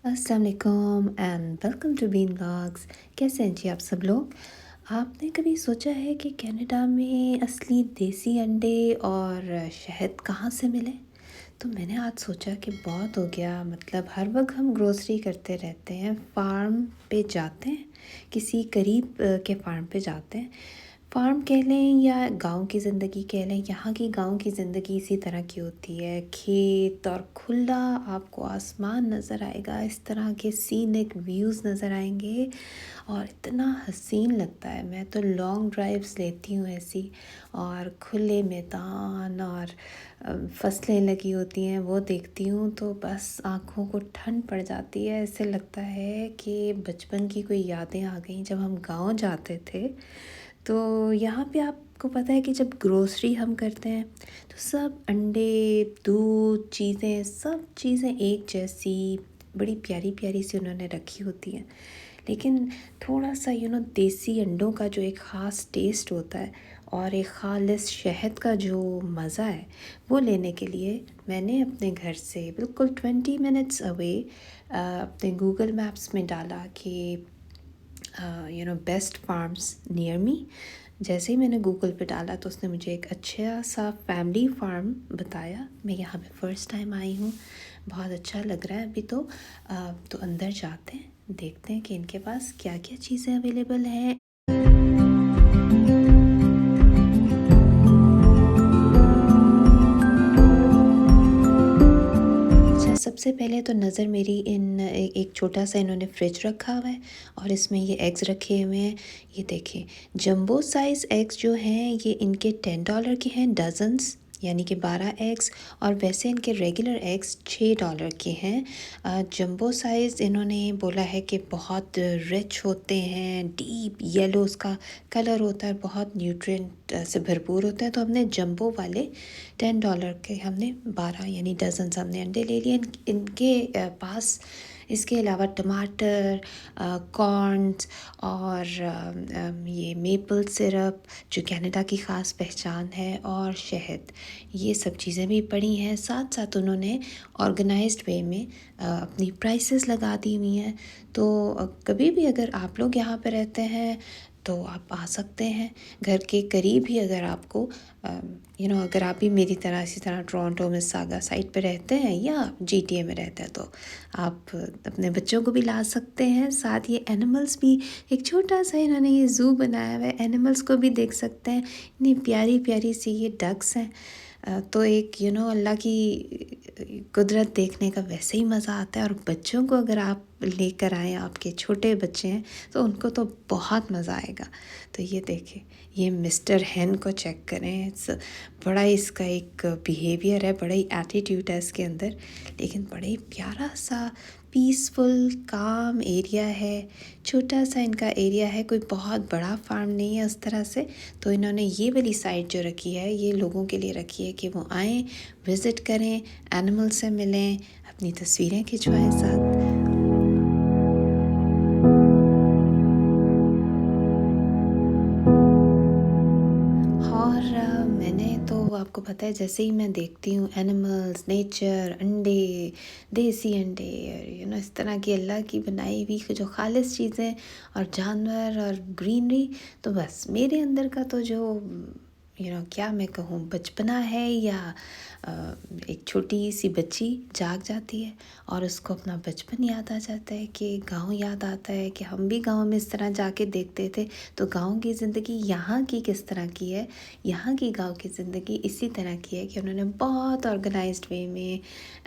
अस्सलाम वालेकुम and welcome to bean vlogs. कैसे हैं जी आप सब लोग। आपने कभी सोचा है कि कनाडा में असली देसी अंडे और शहद कहाँ से मिले? तो मैंने आज सोचा कि बहुत हो गया, मतलब हर वक्त हम ग्रोसरी करते रहते हैं, फार्म पे जाते हैं, किसी करीब के फार्म पे जाते हैं। फार्म कह लें या गांव की ज़िंदगी कह लें, यहाँ की गांव की ज़िंदगी इसी तरह की होती है। खेत और खुला आपको आसमान नज़र आएगा, इस तरह के सीनिक व्यूज़ नज़र आएंगे और इतना हसीन लगता है। मैं तो लॉन्ग ड्राइव्स लेती हूँ ऐसी, और खुले मैदान और फसलें लगी होती हैं वो देखती हूँ तो बस आँखों को ठंड पड़ जाती है। ऐसे लगता है कि बचपन की कोई यादें आ गई जब हम गाँव जाते थे। तो यहाँ पे आपको पता है कि जब ग्रोसरी हम करते हैं तो सब अंडे, दूध, चीज़ें, सब चीज़ें एक जैसी बड़ी प्यारी प्यारी सी उन्होंने रखी होती हैं। लेकिन थोड़ा सा देसी अंडों का जो एक ख़ास टेस्ट होता है और एक ख़ालिस शहद का जो मज़ा है वो लेने के लिए मैंने अपने घर से बिल्कुल 20 मिनट्स अवे अपने गूगल मैप्स में डाला कि बेस्ट फार्म्स नियर मी। जैसे ही मैंने गूगल पे डाला तो उसने मुझे एक अच्छा सा फैमिली फार्म बताया। मैं यहाँ पे फ़र्स्ट टाइम आई हूँ, बहुत अच्छा लग रहा है अभी तो अंदर जाते हैं, देखते हैं कि इनके पास क्या क्या चीज़ें अवेलेबल हैं। अच्छा, सबसे पहले तो नज़र मेरी एक छोटा सा इन्होंने फ्रिज रखा हुआ है और इसमें ये एग्स रखे हुए हैं। ये देखें, जंबो साइज़ एग्स जो हैं ये इनके $10 के हैं डजन्स, यानी कि 12 एग्स। और वैसे इनके रेगुलर एग्स $6 के हैं। जंबो साइज़ इन्होंने बोला है कि बहुत रिच होते हैं, डीप येलो उसका कलर होता है, बहुत न्यूट्रिएंट से भरपूर होते हैं। तो हमने जंबो वाले $10 के हमने 12 यानी डजन्स हमने अंडे ले लिए। इनके पास इसके अलावा टमाटर, कॉर्न्स और ये मेपल सिरप जो कनाडा की ख़ास पहचान है, और शहद, ये सब चीज़ें भी पड़ी हैं। साथ साथ उन्होंने ऑर्गेनाइज्ड वे में अपनी प्राइसेस लगा दी हुई हैं। तो कभी भी अगर आप लोग यहाँ पे रहते हैं तो आप आ सकते हैं। घर के करीब ही अगर आपको अगर आप भी मेरी तरह इसी तरह टोरंटो में सागा साइड पे रहते हैं या जीटीए में रहते हैं तो आप अपने बच्चों को भी ला सकते हैं। साथ ये एनिमल्स भी, एक छोटा सा इन्होंने ये ज़ू बनाया हुआ है, एनिमल्स को भी देख सकते हैं। इतनी प्यारी प्यारी सी ये डक्स हैं। तो एक अल्लाह की कुदरत देखने का वैसे ही मज़ा आता है। और बच्चों को अगर आप लेकर आएँ, आपके छोटे बच्चे हैं तो उनको तो बहुत मज़ा आएगा। तो ये देखें, ये मिस्टर हेन को चेक करें। बड़ा ही इसका एक बिहेवियर है, बड़ा ही एटीट्यूड है इसके अंदर, लेकिन बड़ा ही प्यारा सा पीसफुल काम एरिया है। छोटा सा इनका एरिया है, कोई बहुत बड़ा फार्म नहीं है उस तरह से। तो इन्होंने ये वाली साइड जो रखी है ये लोगों के लिए रखी है कि वो आएँ, विज़िट करें, एनिमल से मिलें, अपनी तस्वीरें खिंचवाएं साथ। और मैंने तो आपको पता है, जैसे ही मैं देखती हूँ एनिमल्स, नेचर, अंडे, देसी अंडे, और इस तरह की अल्लाह की बनाई हुई जो खालिस चीज़ें और जानवर और ग्रीनरी, तो बस मेरे अंदर का तो जो क्या मैं कहूँ, बचपना है या अ, एक छोटी सी बच्ची जाग जाती है और उसको अपना बचपन याद आ जाता है, कि गांव याद आता है कि हम भी गांव में इस तरह जाके देखते थे। तो गांव की ज़िंदगी यहाँ की किस तरह की है, यहाँ की गांव की ज़िंदगी इसी तरह की है कि उन्होंने बहुत ऑर्गेनाइज्ड वे में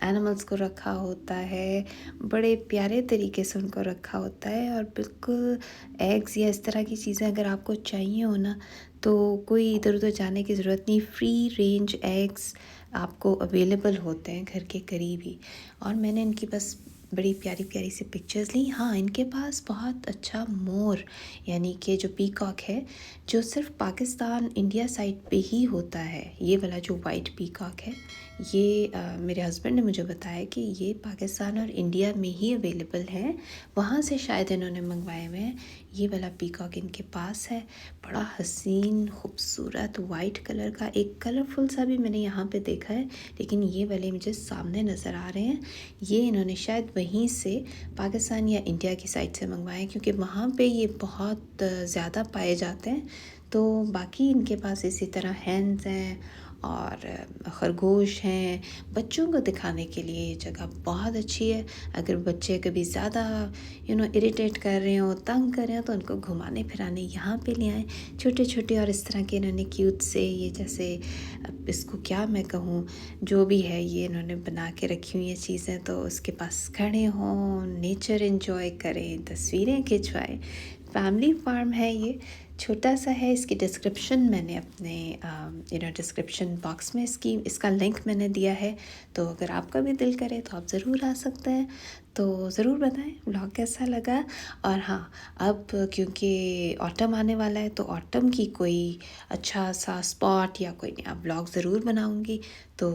एनिमल्स को रखा होता है, बड़े प्यारे तरीके से उनको रखा होता है। और बिल्कुल एग्स या इस तरह की चीज़ें अगर आपको चाहिए हो ना, तो कोई इधर उधर जाने की ज़रूरत नहीं, फ्री रेंज एग्स आपको अवेलेबल होते हैं घर के करीब ही। और मैंने इनकी बस बड़ी प्यारी प्यारी सी पिक्चर्स ली। हाँ, इनके पास बहुत अच्छा मोर, यानी कि जो पीकॉक है, जो सिर्फ पाकिस्तान इंडिया साइड पे ही होता है, ये वाला जो वाइट पीकॉक है ये मेरे हस्बैंड ने मुझे बताया कि ये पाकिस्तान और इंडिया में ही अवेलेबल हैं, वहाँ से शायद इन्होंने मंगवाए हुए हैं। ये वाला पीकॉक इनके पास है, बड़ा हसीन खूबसूरत वाइट कलर का। एक कलरफुल सा भी मैंने यहाँ पे देखा है, लेकिन ये वाले मुझे सामने नज़र आ रहे हैं। ये इन्होंने शायद वहीं से पाकिस्तान या इंडिया की साइड से मंगवाए हैं, क्योंकि वहाँ पे ये बहुत ज़्यादा पाए जाते हैं। तो बाकी इनके पास इसी तरह हैंड्स हैं और खरगोश हैं। बच्चों को दिखाने के लिए ये जगह बहुत अच्छी है। अगर बच्चे कभी ज़्यादा इरिटेट कर रहे हो, तंग कर रहे हो, तो उनको घुमाने फिराने यहाँ पे ले आएँ। छोटे छोटे और इस तरह के इन्होंने क्यूट से, ये जैसे अब इसको क्या मैं कहूँ, जो भी है ये इन्होंने बना के रखी हुई ये चीज़ें, तो उसके पास खड़े हों, नेचर एंजॉय करें, तस्वीरें खिंचवाएं। फैमिली फार्म है ये, छोटा सा है। इसकी डिस्क्रिप्शन मैंने अपने डिस्क्रिप्शन बॉक्स में इसका लिंक मैंने दिया है, तो अगर आपका भी दिल करे तो आप ज़रूर आ सकते हैं। तो ज़रूर बताएं व्लॉग कैसा लगा। और हाँ, अब क्योंकि ऑटम आने वाला है, तो ऑटम की कोई अच्छा सा स्पॉट या कोई नया व्लॉग ज़रूर बनाऊंगी। तो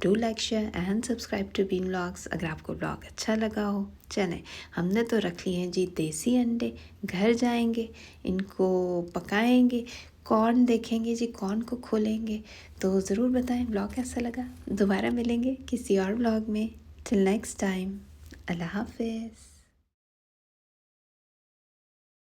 do like share and subscribe to bean vlogs. अगर आपको व्लॉग अच्छा लगा हो, चलें, हमने तो रख लिए हैं जी देसी अंडे। घर जाएंगे, इनको पकाएंगे, कॉर्न देखेंगे जी, कॉर्न को खोलेंगे। तो ज़रूर बताएं व्लॉग कैसा लगा। दोबारा मिलेंगे किसी और व्लॉग में। टिल नेक्स्ट टाइम, अल्लाह हाफिज़।